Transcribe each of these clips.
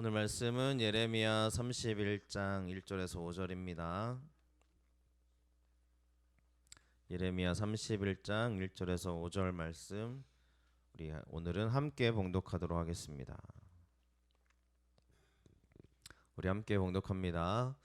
오늘 말씀은 예레미야 31장 1절에서 5절입니다. 예레미야 31장 1절에서 5절 말씀 우리 오늘은 함께 봉독하도록 하겠습니다. 우리 함께 봉독합니다.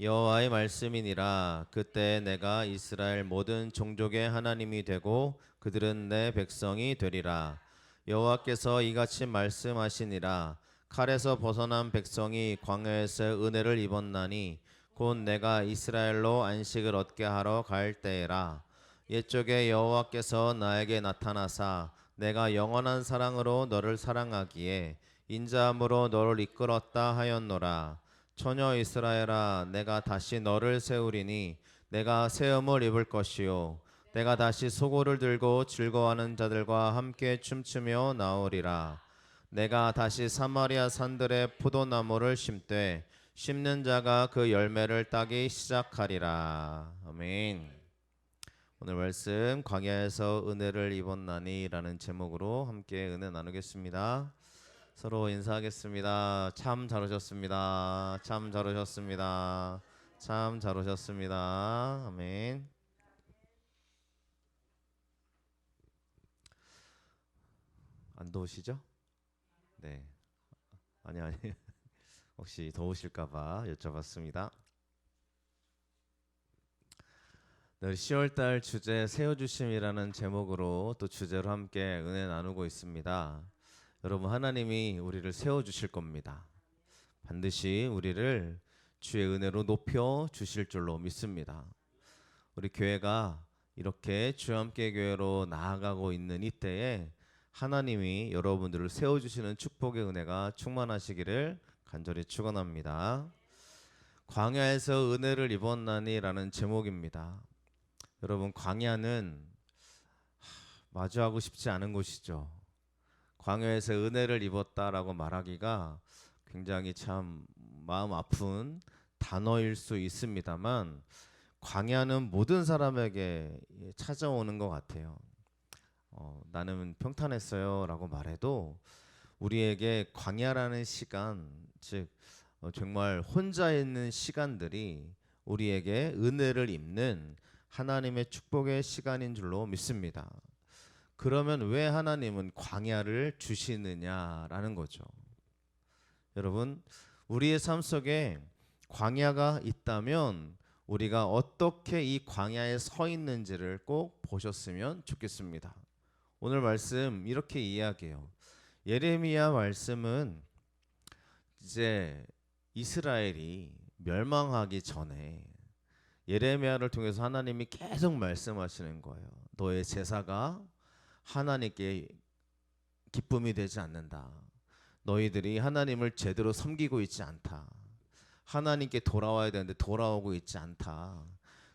여호와의 말씀이니라. 그때 내가 이스라엘 모든 종족의 하나님이 되고 그들은 내 백성이 되리라. 여호와께서 이같이 말씀하시니라. 칼에서 벗어난 백성이 광야에서 은혜를 입었나니 곧 내가 이스라엘로 안식을 얻게 하러 갈 때에라. 옛적에 여호와께서 나에게 나타나사 내가 영원한 사랑으로 너를 사랑하기에 인자함으로 너를 이끌었다 하였노라. 처녀 이스라엘아, 내가 다시 너를 세우리니 내가 세움을 입을 것이요 내가 다시 소고를 들고 즐거워하는 자들과 함께 춤추며 나오리라. 내가 다시 사마리아 산들에 포도나무를 심되 심는 자가 그 열매를 따기 시작하리라. 아멘. 오늘 말씀 광야에서 은혜를 입었나니 라는 제목으로 함께 은혜 나누겠습니다. 서로 인사하겠습니다. 참 잘 오셨습니다. 참 잘 오셨습니다. 참 잘 오셨습니다. 아멘. 안 더우시죠? 네. 아니 혹시 더우실까봐 여쭤봤습니다. 네, 10월달 주제 세워주심이라는 제목으로 또 주제로 함께 은혜 나누고 있습니다. 여러분, 하나님이 우리를 세워주실 겁니다. 반드시 우리를 주의 은혜로 높여 주실 줄로 믿습니다. 우리 교회가 이렇게 주와 함께 교회로 나아가고 있는 이때에 하나님이 여러분들을 세워주시는 축복의 은혜가 충만하시기를 간절히 축원합니다. 광야에서 은혜를 입었나니라는 제목입니다. 여러분, 광야는 마주하고 싶지 않은 곳이죠. 광야에서 은혜를 입었다라고 말하기가 굉장히 참 마음 아픈 단어일 수 있습니다만 광야는 모든 사람에게 찾아오는 것 같아요. 나는 평탄했어요 라고 말해도 우리에게 광야라는 시간, 즉 정말 혼자 있는 시간들이 우리에게 은혜를 입는 하나님의 축복의 시간인 줄로 믿습니다. 그러면 왜 하나님은 광야를 주시느냐라는 거죠. 여러분, 우리의 삶 속에 광야가 있다면 우리가 어떻게 이 광야에 서 있는지를 꼭 보셨으면 좋겠습니다. 오늘 말씀 이렇게 이야기해요. 예레미야 말씀은 이제 이스라엘이 멸망하기 전에 예레미야를 통해서 하나님이 계속 말씀하시는 거예요. 너의 제사가 하나님께 기쁨이 되지 않는다. 너희들이 하나님을 제대로 섬기고 있지 않다. 하나님께 돌아와야 되는데 돌아오고 있지 않다.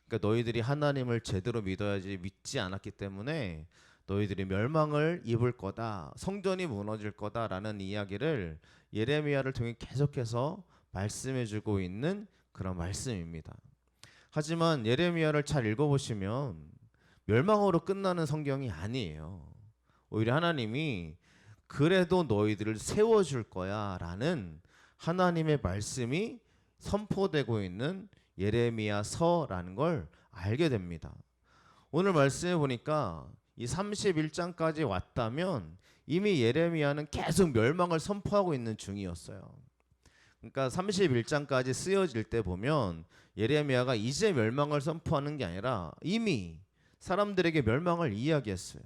그러니까 너희들이 하나님을 제대로 믿어야지 믿지 않았기 때문에 너희들이 멸망을 입을 거다. 성전이 무너질 거다라는 이야기를 예레미야를 통해 계속해서 말씀해주고 있는 그런 말씀입니다. 하지만 예레미야를 잘 읽어보시면 멸망으로 끝나는 성경이 아니에요. 오히려 하나님이 그래도 너희들을 세워줄 거야 라는 하나님의 말씀이 선포되고 있는 예레미야서라는 걸 알게 됩니다. 오늘 말씀해 보니까 이 31장까지 왔다면 이미 예레미야는 계속 멸망을 선포하고 있는 중이었어요. 그러니까 31장까지 쓰여질 때 보면 예레미야가 이제 멸망을 선포하는 게 아니라 이미 사람들에게 멸망을 이야기했어요.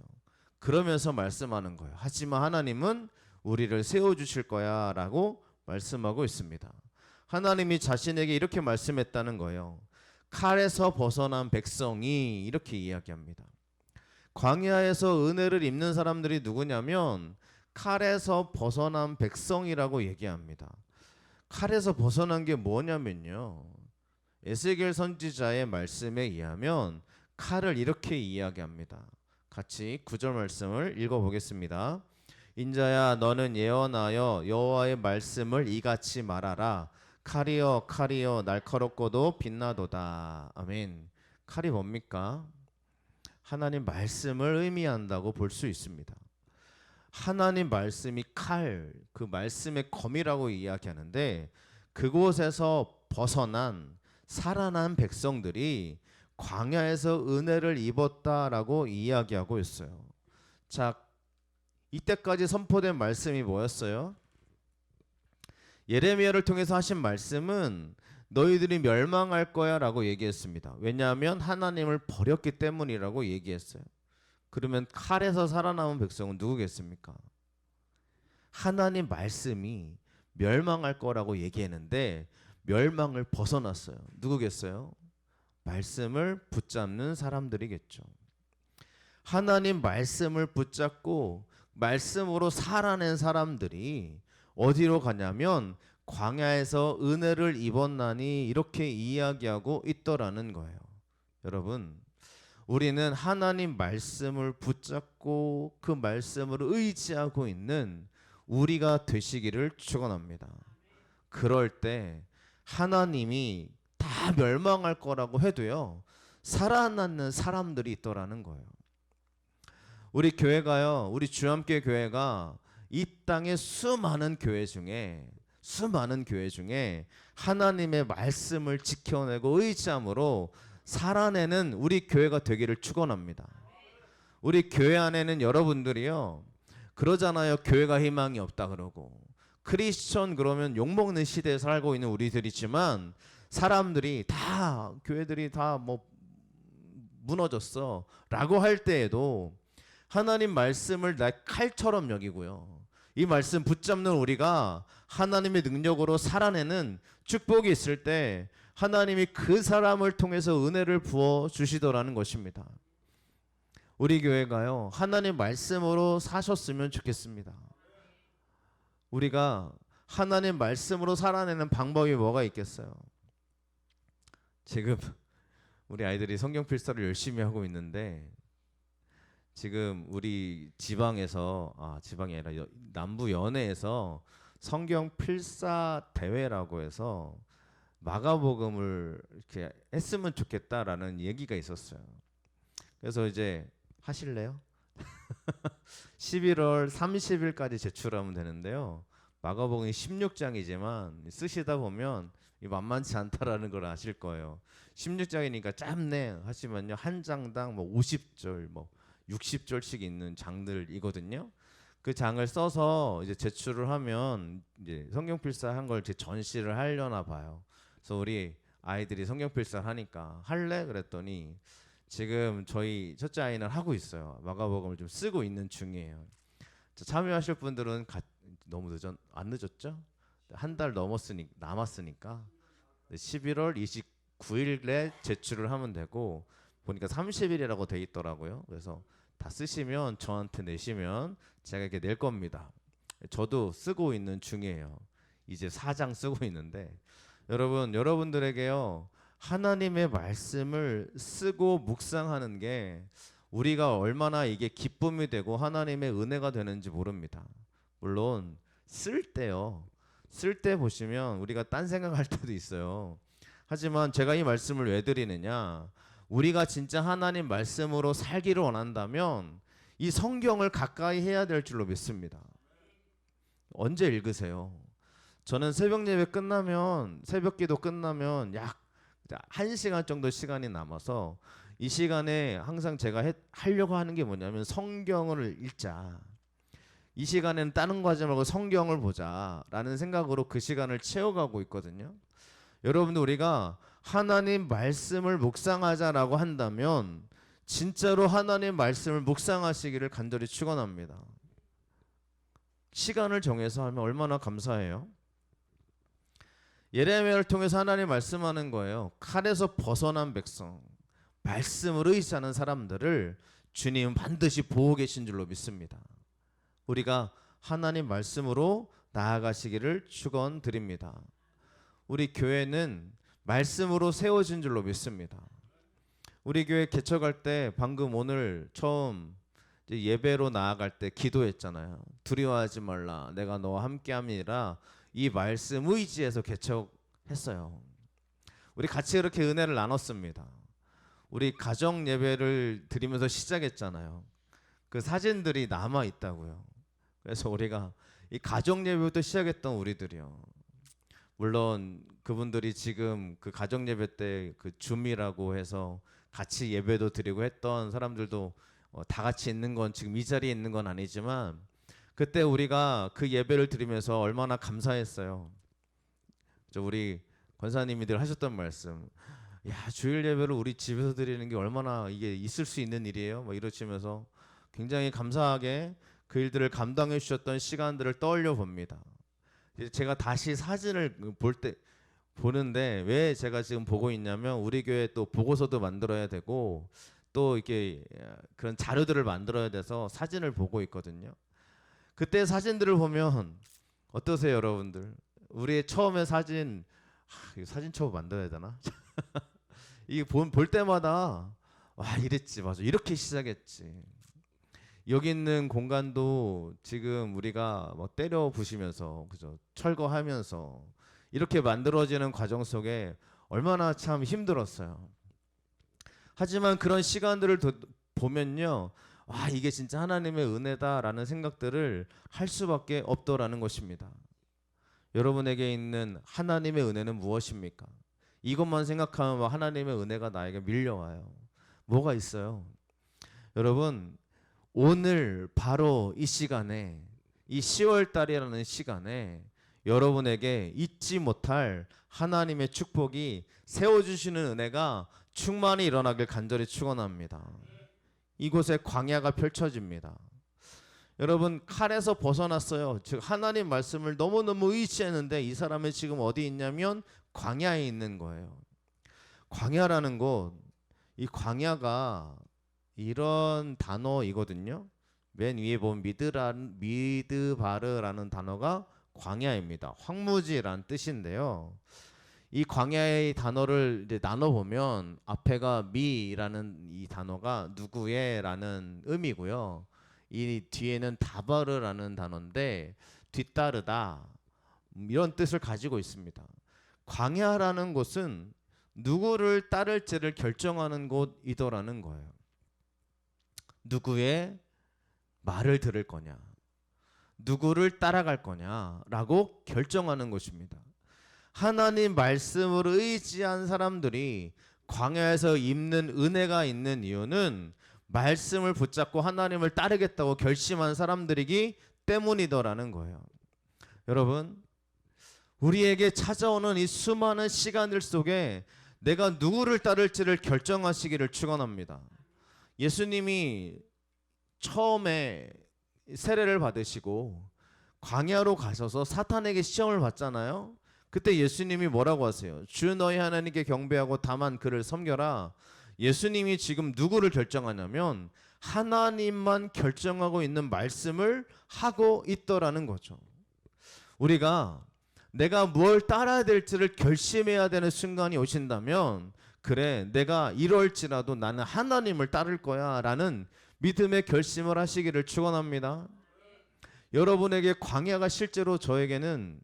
그러면서 말씀하는 거예요. 하지만 하나님은 우리를 세워주실 거야 라고 말씀하고 있습니다. 하나님이 자신에게 이렇게 말씀했다는 거예요. 칼에서 벗어난 백성이 이렇게 이야기합니다. 광야에서 은혜를 입는 사람들이 누구냐면 칼에서 벗어난 백성이라고 얘기합니다. 칼에서 벗어난 게 뭐냐면요, 에스겔 선지자의 말씀에 의하면 칼을 이렇게 이야기합니다. 같이 9절 말씀을 읽어보겠습니다. 인자야, 너는 예언하여 여호와의 말씀을 이같이 말하라. 칼이여 칼이여 날카롭고도 빛나도다. 아멘. 칼이 뭡니까? 하나님 말씀을 의미한다고 볼 수 있습니다. 하나님 말씀이 칼, 그 말씀의 검이라고 이야기하는데 그곳에서 벗어난 살아난 백성들이 광야에서 은혜를 입었다라고 이야기하고 있어요. 자, 이때까지 선포된 말씀이 뭐였어요? 예레미야를 통해서 하신 말씀은 너희들이 멸망할 거야 라고 얘기했습니다. 왜냐하면 하나님을 버렸기 때문이라고 얘기했어요. 그러면 칼에서 살아남은 백성은 누구겠습니까? 하나님 말씀이 멸망할 거라고 얘기했는데 멸망을 벗어났어요. 누구겠어요? 말씀을 붙잡는 사람들이겠죠. 하나님 말씀을 붙잡고 말씀으로 살아낸 사람들이 어디로 가냐면 광야에서 은혜를 입었나니 이렇게 이야기하고 있더라는 거예요. 여러분, 우리는 하나님 말씀을 붙잡고 그 말씀을 의지하고 있는 우리가 되시기를 축원합니다. 그럴 때 하나님이 다 멸망할 거라고 해도요, 살아남는 사람들이 있더라는 거예요. 우리 교회가요, 우리 주함께 교회가 이 땅의 수많은 교회 중에 하나님의 말씀을 지켜내고 의지함으로 살아내는 우리 교회가 되기를 축원합니다. 우리 교회 안에는 여러분들이요, 그러잖아요. 교회가 희망이 없다 그러고 크리스천 그러면 욕먹는 시대에 살고 있는 우리들이지만 사람들이 다 교회들이 다 뭐 무너졌어 라고 할 때에도 하나님 말씀을 나 칼처럼 여기고요, 이 말씀 붙잡는 우리가 하나님의 능력으로 살아내는 축복이 있을 때 하나님이 그 사람을 통해서 은혜를 부어 주시더라는 것입니다. 우리 교회가요, 하나님 말씀으로 사셨으면 좋겠습니다. 우리가 하나님 말씀으로 살아내는 방법이 뭐가 있겠어요? 지금 우리 아이들이 성경 필사를 열심히 하고 있는데 지금 우리 지방에서 지방이 아니라 남부 연해에서 성경 필사 대회라고 해서 마가복음을 이렇게 했으면 좋겠다라는 얘기가 있었어요. 그래서 이제 하실래요? 11월 30일까지 제출하면 되는데요. 마가복음이 16장이지만 쓰시다 보면 만만치 않다라는 걸 아실 거예요. 16장이니까 짧네 하시면요, 한 장당 뭐 50절 뭐 60절씩 있는 장들이거든요. 그 장을 써서 이제 제출을 하면 이제 성경필사 한 걸 이제 전시를 하려나 봐요. 그래서 우리 아이들이 성경필사 하니까 할래? 그랬더니 지금 저희 첫째 아이는 하고 있어요. 마가복음을 좀 쓰고 있는 중이에요. 참여하실 분들은 너무 안 늦었죠? 한 달 남았으니까 11월 29일에 제출을 하면 되고, 보니까 30일이라고 돼 있더라고요. 그래서 다 쓰시면 저한테 내시면 제가 이렇게 낼 겁니다. 저도 쓰고 있는 중이에요. 이제 4장 쓰고 있는데 여러분들에게요, 하나님의 말씀을 쓰고 묵상하는 게 우리가 얼마나 이게 기쁨이 되고 하나님의 은혜가 되는지 모릅니다. 물론 쓸 때 보시면 우리가 딴 생각할 때도 있어요. 하지만 제가 이 말씀을 왜 드리느냐, 우리가 진짜 하나님 말씀으로 살기를 원한다면 이 성경을 가까이 해야 될 줄로 믿습니다. 언제 읽으세요? 저는 새벽 기도 끝나면 약 1시간 정도 시간이 남아서 이 시간에 항상 제가 하려고 하는 게 뭐냐면 성경을 읽자. 이 시간에는 다른 거 하지 말고 성경을 보자라는 생각으로 그 시간을 채워가고 있거든요. 여러분들, 우리가 하나님 말씀을 묵상하자라고 한다면 진짜로 하나님 말씀을 묵상하시기를 간절히 축원합니다. 시간을 정해서 하면 얼마나 감사해요. 예레미야를 통해서 하나님 말씀하는 거예요. 칼에서 벗어난 백성, 말씀으로 의지하는 사람들을 주님은 반드시 보고 계신 줄로 믿습니다. 우리가 하나님 말씀으로 나아가시기를 축원드립니다. 우리 교회는 말씀으로 세워진 줄로 믿습니다. 우리 교회 개척할 때 방금 오늘 처음 예배로 나아갈 때 기도했잖아요. 두려워하지 말라, 내가 너와 함께함이라. 이 말씀 의지해서 개척했어요. 우리 같이 이렇게 은혜를 나눴습니다. 우리 가정 예배를 드리면서 시작했잖아요. 그 사진들이 남아 있다고요. 그래서 우리가 이 가정 예배부터 시작했던 우리들이요. 물론 그분들이 지금 그 가정 예배 때 그 줌이라고 해서 같이 예배도 드리고 했던 사람들도 다 같이 있는 건 지금 이 자리에 있는 건 아니지만 그때 우리가 그 예배를 드리면서 얼마나 감사했어요. 우리 권사님이들 하셨던 말씀, 야 주일 예배를 우리 집에서 드리는 게 얼마나 이게 있을 수 있는 일이에요. 뭐 이러시면서 굉장히 감사하게 그 일들을 감당해 주셨던 시간들을 떠올려 봅니다. 제가 다시 사진을 보는데 왜 제가 지금 보고 있냐면 우리 교회 또 보고서도 만들어야 되고 또 이렇게 그런 자료들을 만들어야 돼서 사진을 보고 있거든요. 그때 사진들을 보면 어떠세요, 여러분들? 우리의 처음에 사진, 이거 사진첩 만들어야 되나? 이게 볼 때마다 와 이랬지, 맞아, 이렇게 시작했지. 여기 있는 공간도 지금 우리가 뭐 때려 부시면서 그죠, 철거하면서 이렇게 만들어지는 과정 속에 얼마나 참 힘들었어요. 하지만 그런 시간들을 보면요, 와 이게 진짜 하나님의 은혜다라는 생각들을 할 수밖에 없더라는 것입니다. 여러분에게 있는 하나님의 은혜는 무엇입니까? 이것만 생각하면 하나님의 은혜가 나에게 밀려와요. 뭐가 있어요? 여러분, 오늘 바로 이 시간에, 이 10월 달이라는 시간에 여러분에게 잊지 못할 하나님의 축복이 세워주시는 은혜가 충만히 일어나길 간절히 축원합니다. 이곳에 광야가 펼쳐집니다. 여러분, 칼에서 벗어났어요. 즉 하나님 말씀을 너무너무 의지했는데 이 사람은 지금 어디 있냐면 광야에 있는 거예요. 광야라는 곳, 이 광야가 이런 단어이거든요. 맨 위에 보면 미드바르라는 단어가 광야입니다. 황무지란 뜻인데요. 이 광야의 단어를 이제 나눠 보면 앞에가 미라는 이 단어가 누구의라는 의미고요. 이 뒤에는 다바르라는 단어인데 뒤따르다 이런 뜻을 가지고 있습니다. 광야라는 곳은 누구를 따를지를 결정하는 곳이더라는 거예요. 누구의 말을 들을 거냐, 누구를 따라갈 거냐라고 결정하는 것입니다. 하나님 말씀을 의지한 사람들이 광야에서 입는 은혜가 있는 이유는 말씀을 붙잡고 하나님을 따르겠다고 결심한 사람들이기 때문이더라는 거예요. 여러분, 우리에게 찾아오는 이 수많은 시간들 속에 내가 누구를 따를지를 결정하시기를 축원합니다. 예수님이 처음에 세례를 받으시고 광야로 가셔서 사탄에게 시험을 받잖아요. 그때 예수님이 뭐라고 하세요? 주 너희 하나님께 경배하고 다만 그를 섬겨라. 예수님이 지금 누구를 결정하냐면 하나님만 결정하고 있는 말씀을 하고 있더라는 거죠. 우리가 내가 뭘 따라야 될지를 결심해야 되는 순간이 오신다면, 그래 내가 이럴지라도 나는 하나님을 따를 거야 라는 믿음의 결심을 하시기를 축원합니다. 여러분에게 광야가 실제로 저에게는,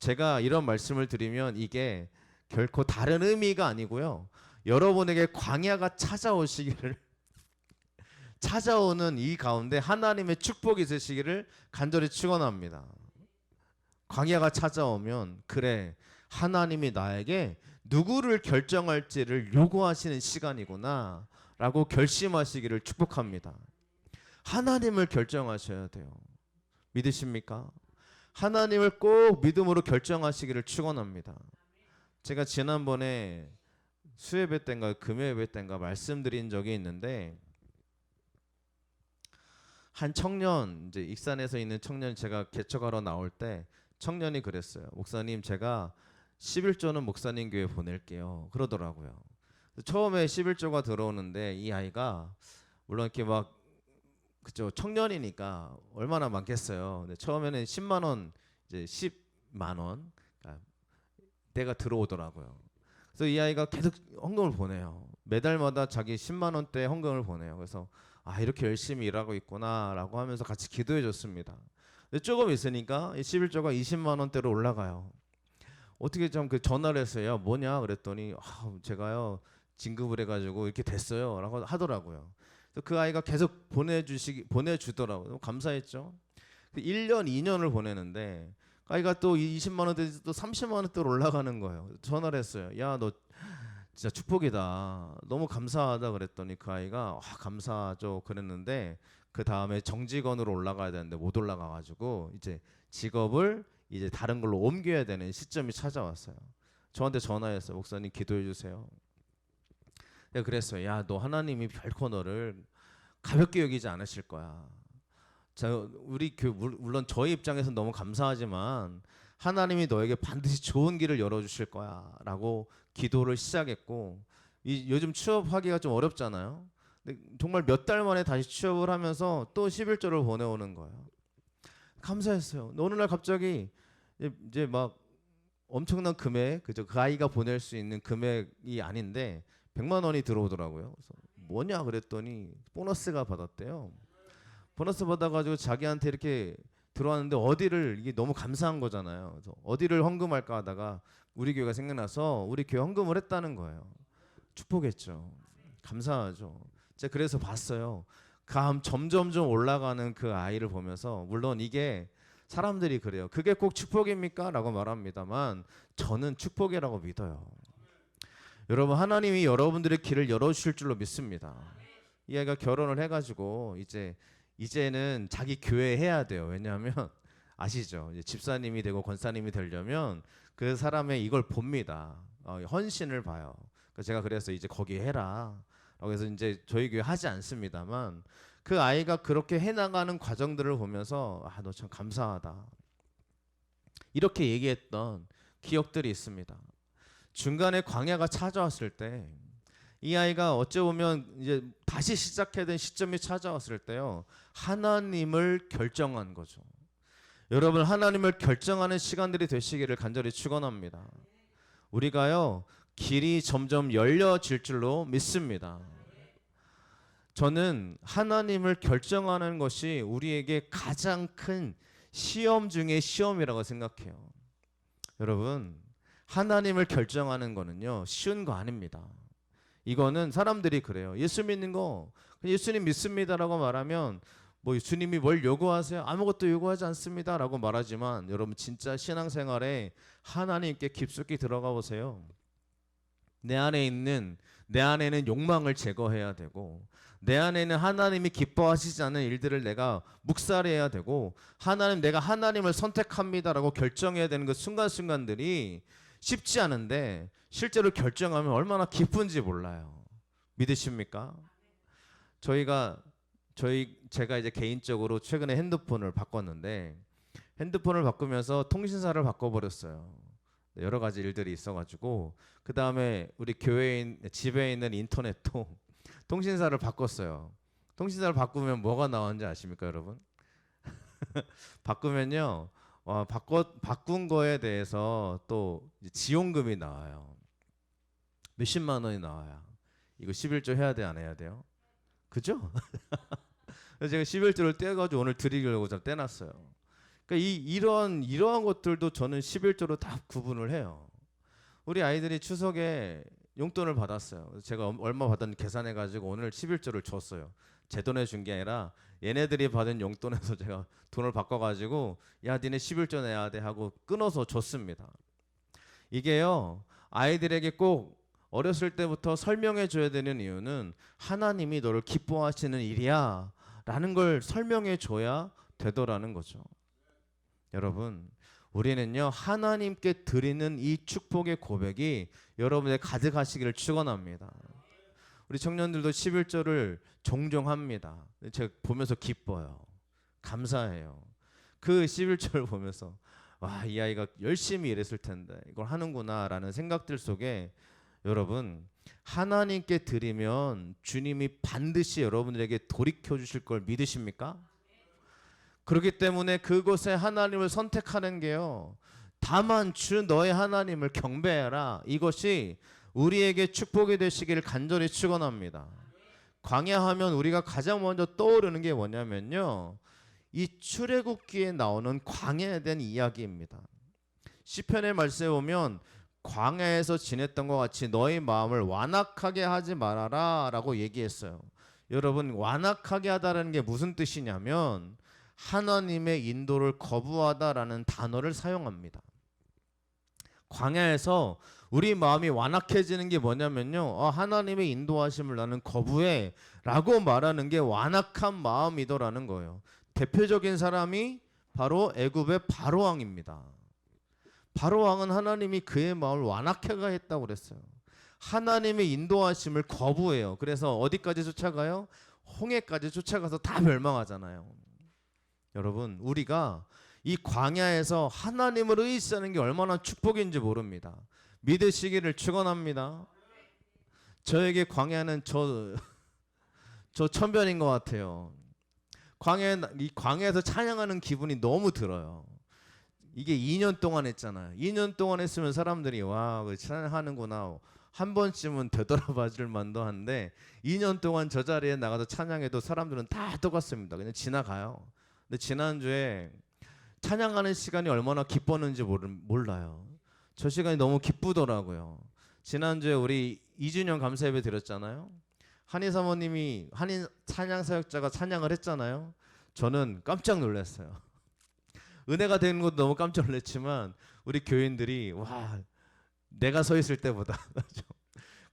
제가 이런 말씀을 드리면 이게 결코 다른 의미가 아니고요, 여러분에게 광야가 찾아오시기를 찾아오는 이 가운데 하나님의 축복이 있으시기를 간절히 축원합니다. 광야가 찾아오면 그래 하나님이 나에게 누구를 결정할지를 요구하시는 시간이구나 라고 결심하시기를 축복합니다. 하나님을 결정하셔야 돼요. 믿으십니까? 하나님을 꼭 믿음으로 결정하시기를 축원합니다. 제가 지난번에 수예배 때인가 금요예배 때인가 말씀드린 적이 있는데, 한 청년, 이제 익산에서 있는 청년이 제가 개척하러 나올 때 청년이 그랬어요. 목사님, 제가 11조는 목사님 교회 보낼게요 그러더라고요. 처음에 11조가 들어오는데 이 아이가 물론 이렇게 막 그죠, 청년이니까 얼마나 많겠어요. 근데 처음에는 10만 원, 이제 10만 원 때가 들어오더라고요. 그래서 이 아이가 계속 헌금을 보내요. 매달마다 자기 10만 원대 헌금을 보내요. 그래서 아 이렇게 열심히 일하고 있구나라고 하면서 같이 기도해 줬습니다. 근데 조금 있으니까 11조가 20만 원대로 올라가요. 어떻게 좀 그 전화를 했어요. 뭐냐 그랬더니 제가요 진급을 해가지고 이렇게 됐어요라고 하더라고요. 그래서 그 아이가 계속 보내주더라고요. 감사했죠. 1년, 2년을 보내는데 아이가 또 20만 원대 또 30만 원대로 올라가는 거예요. 전화를 했어요. 야, 너 진짜 축복이다. 너무 감사하다 그랬더니 그 아이가 감사하죠 그랬는데 그 다음에 정직원으로 올라가야 되는데 못 올라가가지고 이제 직업을 이제 다른 걸로 옮겨야 되는 시점이 찾아왔어요. 저한테 전화했어요. 목사님 기도해 주세요. 내가 그랬어요. 야, 너 하나님이 결코 너를 가볍게 여기지 않으실 거야. 자, 우리 물론 저희 입장에서는 너무 감사하지만 하나님이 너에게 반드시 좋은 길을 열어주실 거야라고 기도를 시작했고 요즘 취업하기가 좀 어렵잖아요. 근데 정말 몇 달 만에 다시 취업을 하면서 또 11조를 보내오는 거예요. 감사했어요. 어느 날 갑자기 이제 막 엄청난 금액, 그죠? 그 아이가 보낼 수 있는 금액이 아닌데 100만 원이 들어오더라고요. 그래서 뭐냐 그랬더니 보너스가 받았대요. 보너스 받아가지고 자기한테 이렇게 들어왔는데 어디를 이게 너무 감사한 거잖아요. 그래서 어디를 헌금할까 하다가 우리 교회가 생각나서 우리 교회 헌금을 했다는 거예요. 축복했죠. 감사하죠. 제가 그래서 봤어요. 점점점 올라가는 그 아이를 보면서 물론 이게 사람들이 그래요. 그게 꼭 축복입니까? 라고 말합니다만 저는 축복이라고 믿어요. 여러분 하나님이 여러분들의 길을 열어주실 줄로 믿습니다. 이 아이가 결혼을 해가지고 이제는 자기 교회 해야 돼요. 왜냐하면 아시죠? 이제 집사님이 되고 권사님이 되려면 그 사람의 이걸 봅니다. 헌신을 봐요. 제가 그래서 이제 거기 해라. 그래서 이제 저희 교회 하지 않습니다만 그 아이가 그렇게 해나가는 과정들을 보면서 너 참 감사하다. 이렇게 얘기했던 기억들이 있습니다. 중간에 광야가 찾아왔을 때 이 아이가 어찌 보면 이제 다시 시작해야 되는 시점이 찾아왔을 때요. 하나님을 결정한 거죠. 여러분 하나님을 결정하는 시간들이 되시기를 간절히 축원합니다. 우리가요. 길이 점점 열려질 줄로 믿습니다. 저는 하나님을 결정하는 것이 우리에게 가장 큰 시험 중의 시험이라고 생각해요. 여러분 하나님을 결정하는 거는요 쉬운 거 아닙니다. 이거는 사람들이 그래요. 예수 믿는 거 예수님 믿습니다라고 말하면 뭐 주님이 뭘 요구하세요? 아무것도 요구하지 않습니다라고 말하지만 여러분 진짜 신앙생활에 하나님께 깊숙이 들어가 보세요. 내 안에는 욕망을 제거해야 되고 내 안에는 하나님이 기뻐하시지 않는 일들을 내가 묵살해야 되고 내가 하나님을 선택합니다라고 결정해야 되는 그 순간순간들이 쉽지 않은데 실제로 결정하면 얼마나 기쁜지 몰라요. 믿으십니까? 제가 이제 개인적으로 최근에 핸드폰을 바꿨는데 핸드폰을 바꾸면서 통신사를 바꿔버렸어요. 여러 가지 일들이 있어가지고 그 다음에 우리 집에 있는 인터넷도 통신사를 바꿨어요. 통신사를 바꾸면 뭐가 나오는지 아십니까, 여러분? 바꾸면요, 바꾼 거에 대해서 또 지원금이 나와요. 몇십만 원이 나와요. 이거 11조 해야 돼, 안 해야 돼요? 그죠? 그래서 제가 11조를 떼가지고 오늘 드리려고 좀 떼놨어요. 그러니까 이러한 것들도 저는 11조로 다 구분을 해요. 우리 아이들이 추석에 용돈을 받았어요. 제가 얼마 받았는지 계산해가지고 오늘 11조를 줬어요. 제 돈에 준 게 아니라 얘네들이 받은 용돈에서 제가 돈을 바꿔가지고 야 니네 11조 내야 돼 하고 끊어서 줬습니다. 이게요 아이들에게 꼭 어렸을 때부터 설명해 줘야 되는 이유는 하나님이 너를 기뻐하시는 일이야 라는 걸 설명해 줘야 되더라는 거죠. 여러분 우리는요 하나님께 드리는 이 축복의 고백이 여러분의 가득하시기를 축원합니다. 우리 청년들도 11조를 종종 합니다. 제가 보면서 기뻐요. 감사해요. 그 11조를 보면서 이 아이가 열심히 일했을 텐데 이걸 하는구나 라는 생각들 속에 여러분 하나님께 드리면 주님이 반드시 여러분들에게 돌이켜 주실 걸 믿으십니까? 그렇기 때문에 그곳에 하나님을 선택하는 게요 다만 주 너의 하나님을 경배해라. 이것이 우리에게 축복이 되시기를 간절히 축원합니다. 광야하면 우리가 가장 먼저 떠오르는 게 뭐냐면요 이 출애굽기에 나오는 광야에 대한 이야기입니다. 시편의 말씀에 보면 광야에서 지냈던 것 같이 너희 마음을 완악하게 하지 말아라 라고 얘기했어요. 여러분 완악하게 하다라는 게 무슨 뜻이냐면 하나님의 인도를 거부하다라는 단어를 사용합니다. 광야에서 우리 마음이 완악해지는 게 뭐냐면요, 하나님의 인도하심을 나는 거부해 라고 말하는 게 완악한 마음이더라는 거예요. 대표적인 사람이 바로 애굽의 바로왕입니다. 바로왕은 하나님이 그의 마음을 완악하게 했다고 그랬어요. 하나님의 인도하심을 거부해요. 그래서 어디까지 쫓아가요? 홍해까지 쫓아가서 다 멸망하잖아요. 여러분, 우리가 이 광야에서 하나님을 의지하는 게 얼마나 축복인지 모릅니다. 믿으시기를 축원합니다. 저에게 광야는 저 천변인 것 같아요. 이 광야에서 찬양하는 기분이 너무 들어요. 이게 2년 동안 했잖아요. 2년 동안 했으면 사람들이 와, 찬양하는구나, 한 번쯤은 되돌아봐 줄 만도 한데 2년 동안 저 자리에 나가서 찬양해도 사람들은 다 똑같습니다. 그냥 지나가요. 근데 지난주에 찬양하는 시간이 얼마나 기뻤는지 몰라요. 저 시간이 너무 기쁘더라고요. 지난주에 우리 2주년 감사 예배 드렸잖아요. 한희 사모님이 한인 찬양 사역자가 찬양을 했잖아요. 저는 깜짝 놀랐어요. 은혜가 되는 것도 너무 깜짝 놀랐지만 우리 교인들이 와, 내가 서 있을 때보다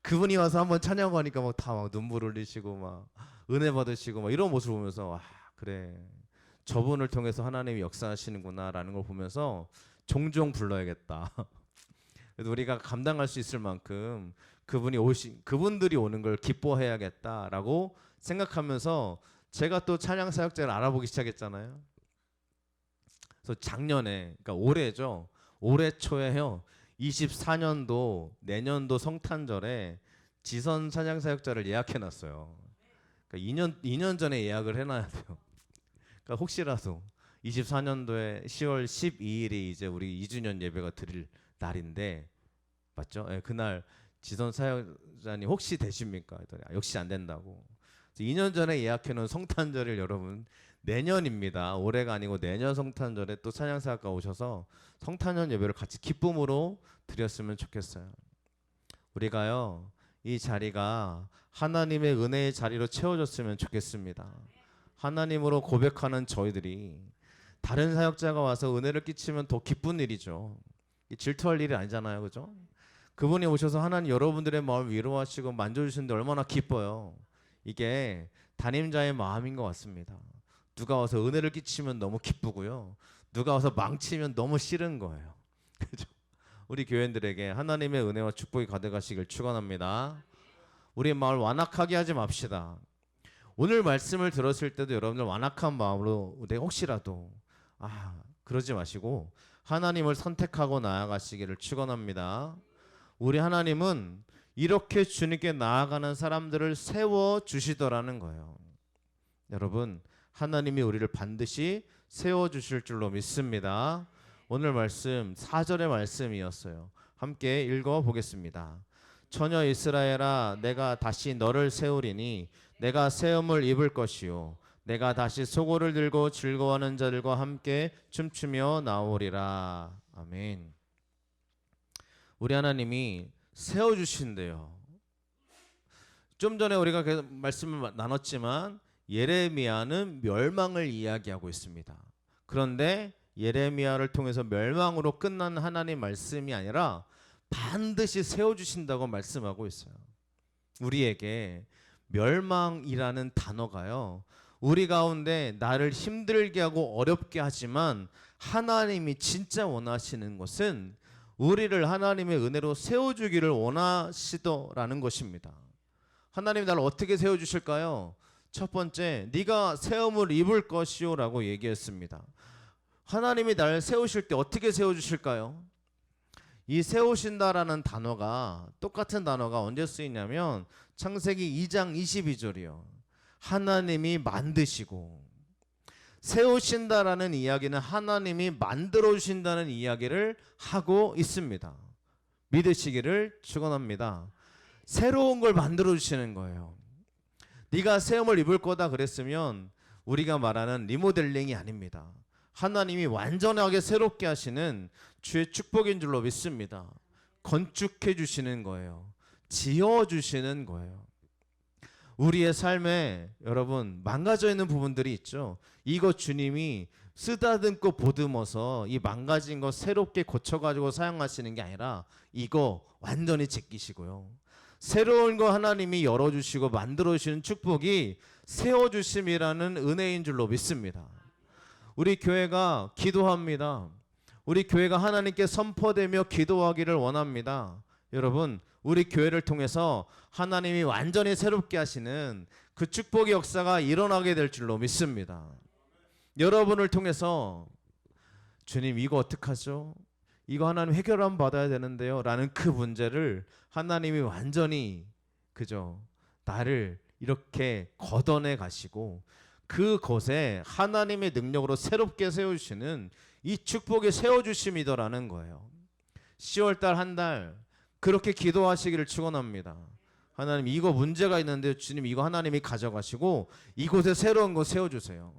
그분이 와서 한번 찬양하니까 막 다 막 눈물 흘리시고 막 은혜 받으시고 막 이런 모습을 보면서 와, 그래, 저분을 통해서 하나님이 역사하시는구나라는 걸 보면서 종종 불러야겠다. 그래서 우리가 감당할 수 있을 만큼 그분들이 오는 걸 기뻐해야겠다라고 생각하면서 제가 또 찬양 사역자를 알아보기 시작했잖아요. 그래서 작년에, 그러니까 올해죠. 올해 초에요. 24년도 내년도 성탄절에 지선 찬양 사역자를 예약해 놨어요. 그러니까 2년 전에 예약을 해 놔야 돼요. 그러니까 혹시라도 24년도에 10월 12일이 이제 우리 2주년 예배가 드릴 날인데, 맞죠? 네, 그날 지선 사역자님 혹시 되십니까? 역시 안 된다고. 2년 전에 예약해 놓은 성탄절을 여러분 내년입니다. 올해가 아니고 내년 성탄절에 또 찬양사역가 오셔서 성탄절 예배를 같이 기쁨으로 드렸으면 좋겠어요. 우리가요, 이 자리가 하나님의 은혜의 자리로 채워졌으면 좋겠습니다. 하나님으로 고백하는 저희들이 다른 사역자가 와서 은혜를 끼치면 더 기쁜 일이죠. 질투할 일이 아니잖아요, 그죠? 그분이 오셔서 하나님 여러분들의 마음을 위로하시고 만져주시는데 얼마나 기뻐요. 이게 담임자의 마음인 것 같습니다. 누가 와서 은혜를 끼치면 너무 기쁘고요, 누가 와서 망치면 너무 싫은 거예요. 그죠? 우리 교인들에게 하나님의 은혜와 축복이 가득하시길 축원합니다. 우리의 마음을 완악하게 하지 맙시다. 오늘 말씀을 들었을 때도 여러분들 완악한 마음으로 내가 혹시라도 그러지 마시고 하나님을 선택하고 나아가시기를 축원합니다. 우리 하나님은 이렇게 주님께 나아가는 사람들을 세워주시더라는 거예요. 여러분, 하나님이 우리를 반드시 세워주실 줄로 믿습니다. 오늘 말씀 4절의 말씀이었어요. 함께 읽어보겠습니다. 처녀 이스라엘아, 내가 다시 너를 세우리니 내가 세움을 입을 것이요 내가 다시 소고를 들고 즐거워하는 자들과 함께 춤추며 나오리라. 아멘. 우리 하나님이 세워주신대요. 좀 전에 우리가 계속 말씀을 나눴지만 예레미야는 멸망을 이야기하고 있습니다. 그런데 예레미야를 통해서 멸망으로 끝난 하나님 말씀이 아니라 반드시 세워주신다고 말씀하고 있어요. 우리에게 멸망이라는 단어가요, 우리 가운데 나를 힘들게 하고 어렵게 하지만 하나님이 진짜 원하시는 것은 우리를 하나님의 은혜로 세워주기를 원하시더라는 것입니다. 하나님이 나를 어떻게 세워주실까요? 첫 번째, 네가 세움을 입을 것이요 라고 얘기했습니다. 하나님이 나를 세우실 때 어떻게 세워주실까요? 이 세우신다라는 단어가, 똑같은 단어가 언제 쓰이냐면 창세기 2장 22절이요. 하나님이 만드시고, 세우신다라는 이야기는 하나님이 만들어주신다는 이야기를 하고 있습니다. 믿으시기를 축원합니다. 새로운 걸 만들어주시는 거예요. 네가 세움을 입을 거다 그랬으면 우리가 말하는 리모델링이 아닙니다. 하나님이 완전하게 새롭게 하시는 주의 축복인 줄로 믿습니다. 건축해 주시는 거예요. 지어 주시는 거예요. 우리의 삶에 여러분 망가져 있는 부분들이 있죠. 이거 주님이 쓰다듬고 보듬어서 이 망가진 거 새롭게 고쳐가지고 사용하시는 게 아니라 이거 완전히 제끼시고요. 새로운 거 하나님이 열어주시고 만들어주시는 축복이 세워주심이라는 은혜인 줄로 믿습니다. 우리 교회가 기도합니다. 우리 교회가 하나님께 선포되며 기도하기를 원합니다. 여러분, 우리 교회를 통해서 하나님이 완전히 새롭게 하시는 그 축복의 역사가 일어나게 될 줄로 믿습니다. 여러분을 통해서 주님 이거 어떡하죠? 이거 하나님 해결함 받아야 되는데요 라는 그 문제를 하나님이 완전히 그죠 나를 이렇게 걷어내 가시고 그곳에 하나님의 능력으로 새롭게 세워주시는 이 축복의 세워주심이더라는 거예요. 10월달 한 달 그렇게 기도하시기를 축원합니다. 하나님 이거 문제가 있는데 주님 이거 하나님이 가져가시고 이곳에 새로운 거 세워주세요.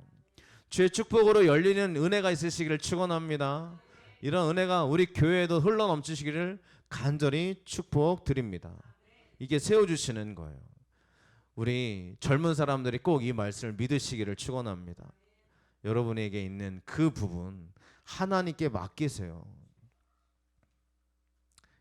주의 축복으로 열리는 은혜가 있으시기를 축원합니다. 이런 은혜가 우리 교회에도 흘러넘치시기를 간절히 축복드립니다. 이게 세워주시는 거예요. 우리 젊은 사람들이 꼭 이 말씀을 믿으시기를 축원합니다. 여러분에게 있는 그 부분 하나님께 맡기세요.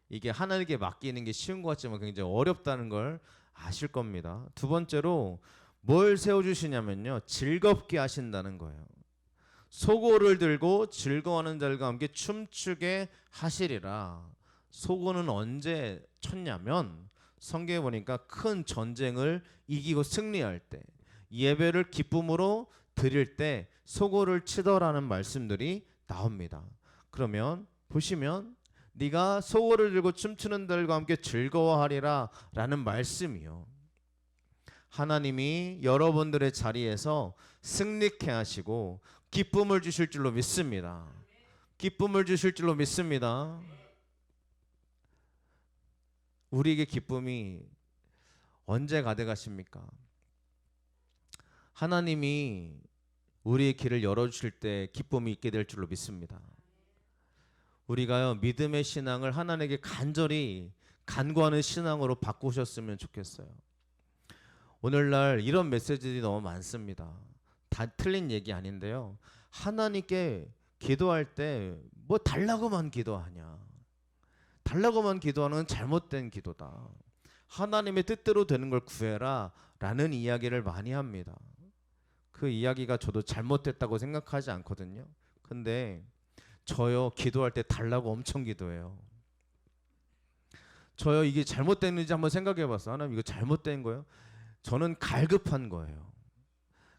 이게 하나님께 맡기는 게 쉬운 것 같지만 굉장히 어렵다는 걸 아실 겁니다. 두 번째로 뭘 세워주시냐면요, 즐겁게 하신다는 거예요. 소고를 들고 즐거워하는 자들과 함께 춤추게 하시리라. 소고는 언제 쳤냐면 성경에 보니까 큰 전쟁을 이기고 승리할 때, 예배를 기쁨으로 드릴 때 소고를 치더라는 말씀들이 나옵니다. 그러면 보시면 네가 소고를 들고 춤추는 자들과 함께 즐거워하리라 라는 말씀이요, 하나님이 여러분들의 자리에서 승리케 하시고 기쁨을 주실 줄로 믿습니다. 기쁨을 주실 줄로 믿습니다. 우리에게 기쁨이 언제 가득하십니까? 하나님이 우리의 길을 열어주실 때 기쁨이 있게 될 줄로 믿습니다. 우리가요, 믿음의 신앙을 하나님께 간절히 간구하는 신앙으로 바꾸셨으면 좋겠어요. 오늘날 이런 메시지들이 너무 많습니다. 다 틀린 얘기 아닌데요, 하나님께 기도할 때 뭐 달라고만 기도하냐, 달라고만 기도하는 건 잘못된 기도다, 하나님의 뜻대로 되는 걸 구해라 라는 이야기를 많이 합니다. 그 이야기가 저도 잘못됐다고 생각하지 않거든요. 근데 저요, 기도할 때 달라고 엄청 기도해요. 저요, 이게 잘못됐는지 한번 생각해 봤어요. 하나님 이거 잘못된 거예요? 저는 갈급한 거예요.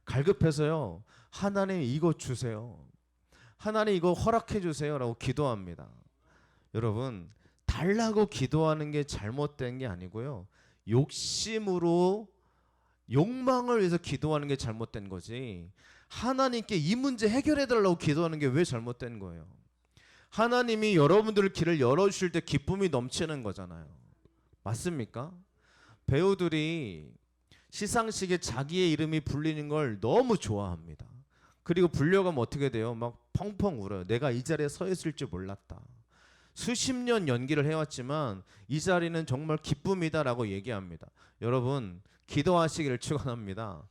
갈급해서요, 하나님 이거 주세요, 하나님 이거 허락해 주세요 라고 기도합니다. 여러분, 달라고 기도하는 게 잘못된 게 아니고요, 욕심으로 욕망을 위해서 기도하는 게 잘못된 거지, 하나님께 이 문제 해결해 달라고 기도하는 게 왜 잘못된 거예요? 하나님이 여러분들 길을 열어주실 때 기쁨이 넘치는 거잖아요. 맞습니까? 배우들이 시상식에 자기의 이름이 불리는 걸 너무 좋아합니다. 그리고 불려가면 어떻게 돼요? 막 펑펑 울어요. 내가 이 자리에 서 있을 줄 몰랐다. 수십 년 연기를 해왔지만 이 자리는 정말 기쁨이다라고 얘기합니다. 여러분, 기도하시기를 축원합니다.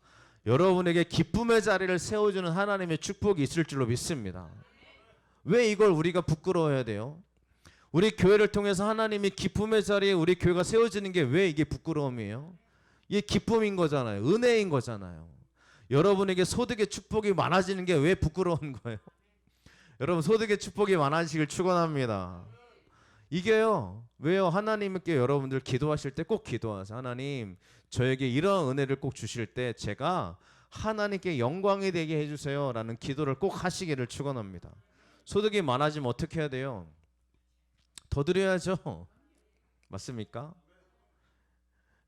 여러분에게 기쁨의 자리를 세워주는 하나님의 축복이 있을 줄로 믿습니다. 왜 이걸 우리가 부끄러워해야 돼요? 우리 교회를 통해서 하나님이 기쁨의 자리에 우리 교회가 세워지는 게 왜 이게 부끄러움이에요? 이게 기쁨인 거잖아요. 은혜인 거잖아요. 여러분에게 소득의 축복이 많아지는 게 왜 부끄러운 거예요? 여러분, 소득의 축복이 많아지길 축원합니다. 이게요, 왜요? 하나님께 여러분들 기도하실 때 꼭 기도하세요. 하나님, 저에게 이런 은혜를 꼭 주실 때 제가 하나님께 영광이 되게 해주세요 라는 기도를 꼭 하시기를 축원합니다. 소득이 많아지면 어떻게 해야 돼요? 더 드려야죠. 맞습니까?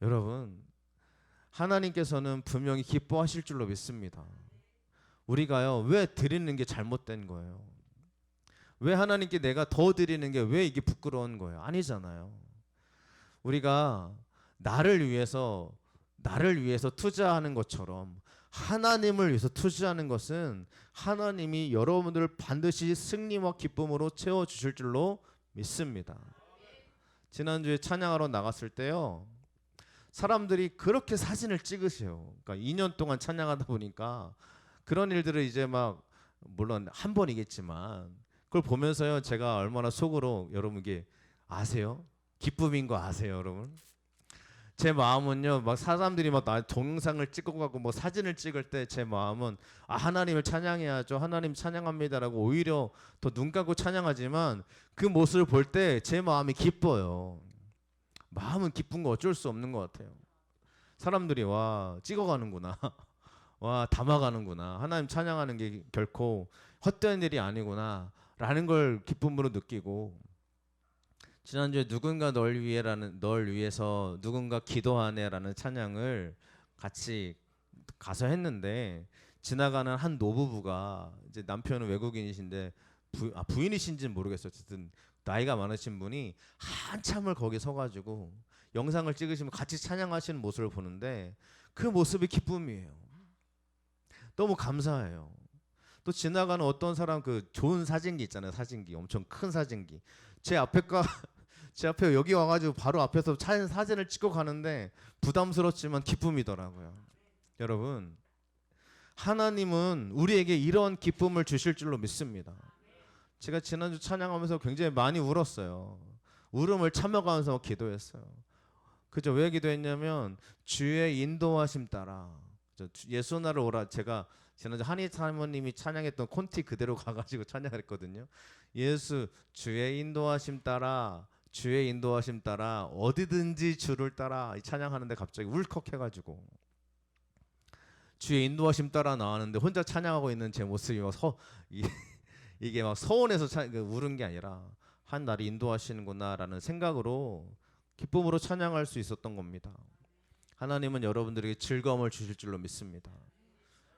여러분, 하나님께서는 분명히 기뻐하실 줄로 믿습니다. 우리가요, 왜 드리는 게 잘못된 거예요? 왜 하나님께 내가 더 드리는 게 왜 이게 부끄러운 거예요? 아니잖아요. 우리가 나를 위해서 투자하는 것처럼 하나님을 위해서 투자하는 것은 하나님이 여러분들을 반드시 승리와 기쁨으로 채워주실 줄로 믿습니다. 지난주에 찬양하러 나갔을 때요, 사람들이 그렇게 사진을 찍으세요. 그러니까 2년 동안 찬양하다 보니까 그런 일들을 이제 막 물론 한 번이겠지만 그걸 보면서요 제가 얼마나 속으로 여러분 이게 아세요? 기쁨인 거 아세요, 여러분? 제 마음은요 막 사람들이 막 나 동영상을 찍고 가고 뭐 사진을 찍을 때 제 마음은 아 하나님을 찬양해야죠, 하나님 찬양합니다라고 오히려 더 눈 감고 찬양하지만 그 모습을 볼 때 제 마음이 기뻐요. 마음은 기쁜 거 어쩔 수 없는 것 같아요. 사람들이 와 찍어가는구나, 와 담아가는구나, 하나님 찬양하는 게 결코 헛된 일이 아니구나라는 걸 기쁨으로 느끼고, 지난주에 누군가 널 위해라는 널 위해서 누군가 기도하네라는 찬양을 같이 가서 했는데 지나가는 한 노부부가 이제 남편은 외국인이신데 부인이신지는 모르겠어요. 어쨌든 나이가 많으신 분이 한참을 거기 서가지고 영상을 찍으시면 같이 찬양하시는 모습을 보는데 그 모습이 기쁨이에요. 너무 감사해요. 또 지나가는 어떤 사람 그 좋은 사진기 있잖아요. 사진기 엄청 큰 사진기 제 앞에 여기 와가지고 바로 앞에서 사진을 찍고 가는데 부담스럽지만 기쁨이더라고요. 여러분 하나님은 우리에게 이런 기쁨을 주실 줄로 믿습니다. 제가 지난주 찬양하면서 굉장히 많이 울었어요. 울음을 참아가면서 기도했어요. 그죠? 왜 기도했냐면 주의 인도하심 따라 예수 나를 오라. 제가 지난주 한희 사모님이 찬양했던 콘티 그대로 가가지고 찬양을 했거든요. 예수 주의 인도하심 따라 주의 인도하심 따라 어디든지 주를 따라 찬양하는데 갑자기 울컥해가지고 주의 인도하심 따라 나왔는데 혼자 찬양하고 있는 제 모습이 막 이게 막 서운해서 울은 게 아니라 한 나를 인도하시는구나라는 생각으로 기쁨으로 찬양할 수 있었던 겁니다. 하나님은 여러분들에게 즐거움을 주실 줄로 믿습니다.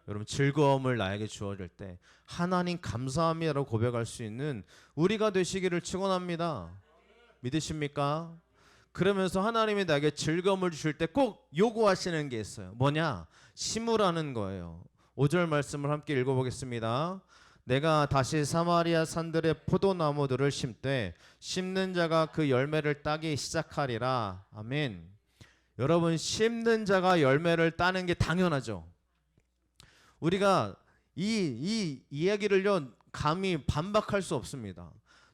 여러분 즐거움을 나에게 주어질 때 하나님 감사합니다라고 고백할 수 있는 우리가 되시기를 축원합니다. 믿으십니까? 그러면서 하나님이 나에게 즐거움을 주실 때 꼭 요구하시는 게 있어요. 뭐냐? 심으라는 거예요. 5절 말씀을 함께 읽어보겠습니다. 내가 다시 사마리아 산들의 포도나무들을 심되 심는 자가 그 열매를 따기 시작하리라. 아멘. 여러분 심는 자가 열매를 따는 게 당연하죠. 우리가 이 이야기를요 감히 반박할 수 없습니다.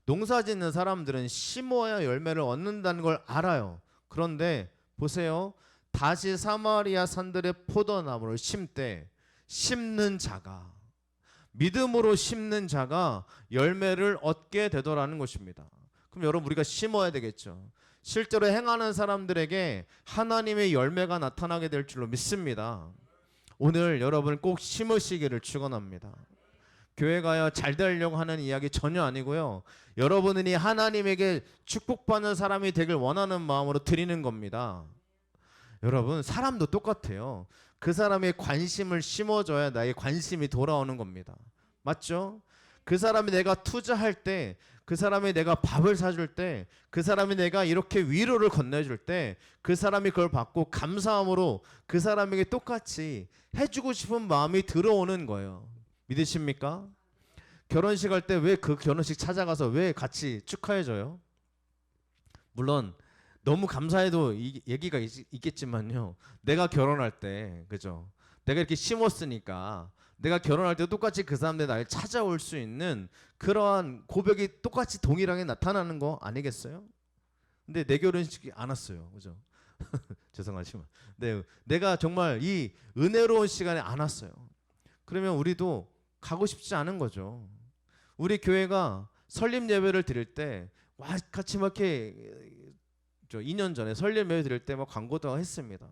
농사 짓는 사람들은 심어야 열매를 얻는다는 걸 알아요. 그런데 보세요. 다시 사마리아 산들의 포도나무를 심되 심는 자가 믿음으로 심는 자가 열매를 얻게 되더라는 것입니다. 그럼 여러분 우리가 심어야 되겠죠. 실제로 행하는 사람들에게 하나님의 열매가 나타나게 될 줄로 믿습니다. 오늘 여러분 꼭 심으시기를 축원합니다. 교회가요 잘 되려고 하는 이야기 전혀 아니고요. 여러분이 하나님에게 축복받는 사람이 되길 원하는 마음으로 드리는 겁니다. 여러분 사람도 똑같아요. 그 사람의 관심을 심어줘야 나의 관심이 돌아오는 겁니다. 맞죠? 그 사람이 내가 투자할 때, 그 사람이 내가 밥을 사줄 때, 그 사람이 내가 이렇게 위로를 건네줄 때 그 사람이 그걸 받고 감사함으로 그 사람에게 똑같이 해주고 싶은 마음이 들어오는 거예요. 믿으십니까? 결혼식 할 때 왜 그 결혼식 찾아가서 왜 같이 축하해줘요? 물론 너무 감사해도 얘기가 있겠지만요. 내가 결혼할 때, 그죠? 내가 이렇게 심었으니까 내가 결혼할 때 똑같이 그 사람들이 나를 찾아올 수 있는 그러한 고백이 똑같이 동일하게 나타나는 거 아니겠어요? 근데 내 결혼식이 안 왔어요. 그죠? 죄송하지만. 네, 내가 정말 이 은혜로운 시간에 안 왔어요. 그러면 우리도 가고 싶지 않은 거죠. 우리 교회가 설립 예배를 드릴 때 와 같이 막 이렇게 2년 전에 설립 예배 드릴 때 막 광고도 했습니다.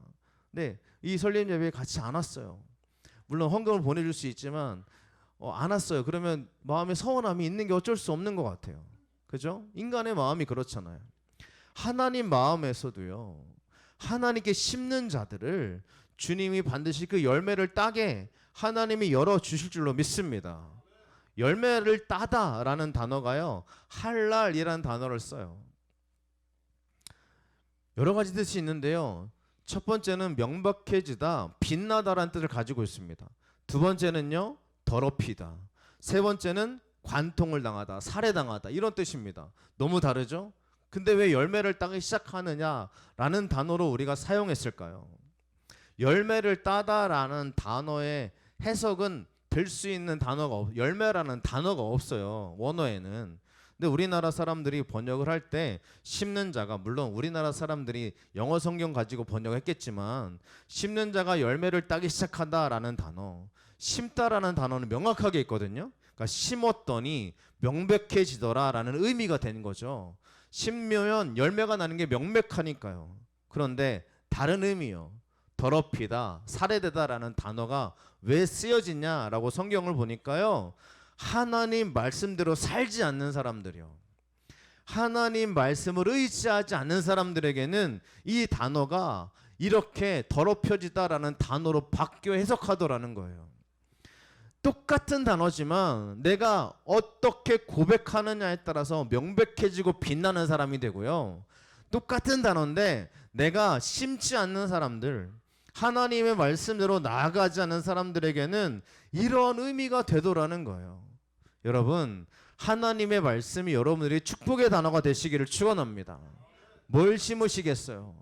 네, 이 설립 예배에 같이 안 왔어요. 물론 헌금을 보내줄 수 있지만 안 왔어요. 그러면 마음에 서운함이 있는 게 어쩔 수 없는 것 같아요. 그죠? 인간의 마음이 그렇잖아요. 하나님 마음에서도요. 하나님께 심는 자들을 주님이 반드시 그 열매를 따게 하나님이 열어주실 줄로 믿습니다. 열매를 따다라는 단어가요. 할랄이라는 단어를 써요. 여러 가지 뜻이 있는데요. 첫 번째는 명백해지다, 빛나다라는 뜻을 가지고 있습니다. 두 번째는요. 더럽히다. 세 번째는 관통을 당하다, 살해당하다 이런 뜻입니다. 너무 다르죠? 근데 왜 열매를 따기 시작하느냐라는 단어로 우리가 사용했을까요? 열매를 따다라는 단어의 해석은 될 수 있는 단어가 열매라는 단어가 없어요. 원어에는. 근데 우리나라 사람들이 번역을 할 때 심는 자가, 물론 우리나라 사람들이 영어 성경 가지고 번역했겠지만 심는 자가 열매를 따기 시작한다라는 단어, 심다라는 단어는 명확하게 있거든요. 그러니까 심었더니 명백해지더라라는 의미가 되는 거죠. 심으면 열매가 나는 게 명백하니까요. 그런데 다른 의미요. 더럽히다, 살해되다라는 단어가 왜 쓰여지냐라고 성경을 보니까요. 하나님 말씀대로 살지 않는 사람들이요. 하나님 말씀을 의지하지 않는 사람들에게는 이 단어가 이렇게 더럽혀지다라는 단어로 바뀌어 해석하더라는 거예요. 똑같은 단어지만 내가 어떻게 고백하느냐에 따라서 명백해지고 빛나는 사람이 되고요. 똑같은 단어인데 내가 심지 않는 사람들, 하나님의 말씀대로 나아가지 않는 사람들에게는 이런 의미가 되더라는 거예요. 여러분, 하나님의 말씀이 여러분들이 축복의 단어가 되시기를 축원합니다. 뭘 심으시겠어요?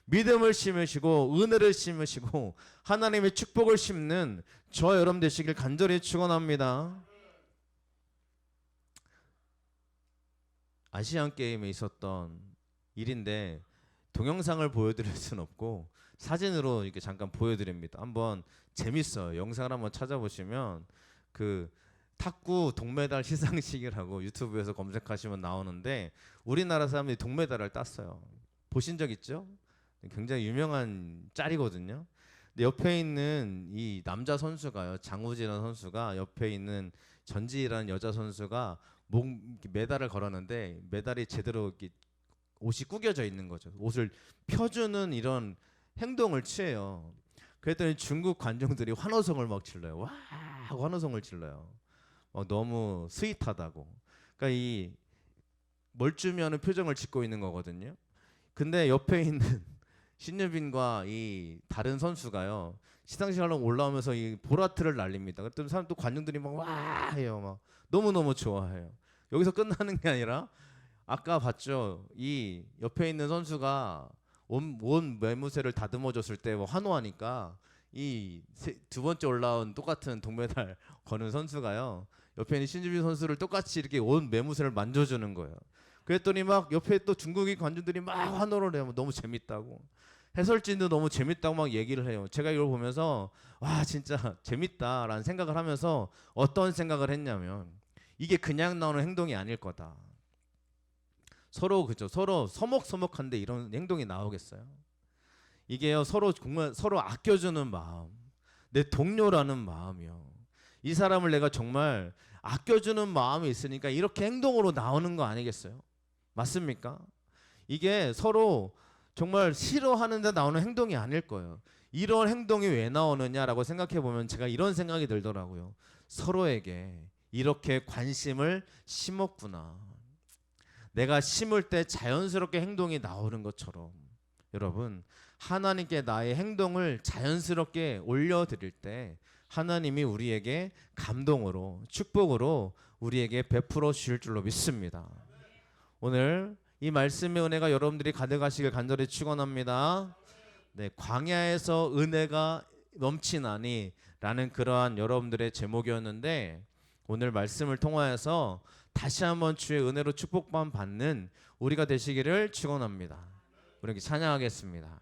믿음을 심으시고 은혜를 심으시고 하나님의 축복을 심는 저 여러분 되시길 간절히 축원합니다. 아시안 게임에 있었던 일인데 동영상을 보여드릴 수는 없고 사진으로 이렇게 잠깐 보여드립니다. 한번 재밌어요. 영상을 한번 찾아보시면 그 탁구 동메달 시상식이라고 유튜브에서 검색하시면 나오는데 우리나라 사람들이 동메달을 땄어요. 보신 적 있죠? 굉장히 유명한 짤이거든요. 근데 옆에 있는 이 남자 선수가요, 장우진이라는 선수가 옆에 있는 전지희라는 여자 선수가 메달을 걸었는데 메달이 제대로 이렇게 옷이 구겨져 있는 거죠. 옷을 펴주는 이런 행동을 취해요. 그랬더니 중국 관중들이 환호성을 막 질러요. 와 하고 환호성을 질러요. 너무 스윗하다고. 그러니까 이 멀쭈면은 표정을 짓고 있는 거거든요. 근데 옆에 있는 신유빈과 이 다른 선수가요. 시상식 하려고 올라오면서 이 보라트를 날립니다. 그랬더니 사람 또 관중들이 막 와 해요. 막 너무너무 좋아해요. 여기서 끝나는 게 아니라 아까 봤죠. 이 옆에 있는 선수가 온 매무새를 다듬어 줬을 때 환호하니까 이 두 번째 올라온 똑같은 동메달 거는 선수가요. 옆에 있는 신주빈 선수를 똑같이 이렇게 온 매무새를 만져주는 거예요. 그랬더니 막 옆에 또 중국인 관중들이 막 환호를 해요. 너무 재밌다고. 해설진도 너무 재밌다고 막 얘기를 해요. 제가 이걸 보면서 와 진짜 재밌다라는 생각을 하면서 어떤 생각을 했냐면 이게 그냥 나오는 행동이 아닐 거다. 서로 그죠. 서로 서먹서먹한데 이런 행동이 나오겠어요? 이게요 서로 정말 서로 아껴주는 마음, 내 동료라는 마음이요. 이 사람을 내가 정말 아껴주는 마음이 있으니까 이렇게 행동으로 나오는 거 아니겠어요? 맞습니까? 이게 서로 정말 싫어하는데 나오는 행동이 아닐 거예요. 이런 행동이 왜 나오느냐라고 생각해 보면 제가 이런 생각이 들더라고요. 서로에게 이렇게 관심을 심었구나. 내가 심을 때 자연스럽게 행동이 나오는 것처럼 여러분 하나님께 나의 행동을 자연스럽게 올려드릴 때 하나님이 우리에게 감동으로 축복으로 우리에게 베풀어 주실 줄로 믿습니다. 오늘 이 말씀의 은혜가 여러분들이 가득하시길 간절히 축원합니다. 네, 광야에서 은혜가 넘치나니 라는 그러한 여러분들의 제목이었는데 오늘 말씀을 통하여서 다시 한번 주의 은혜로 축복만 받는 우리가 되시기를 축원합니다. 우리 찬양하겠습니다.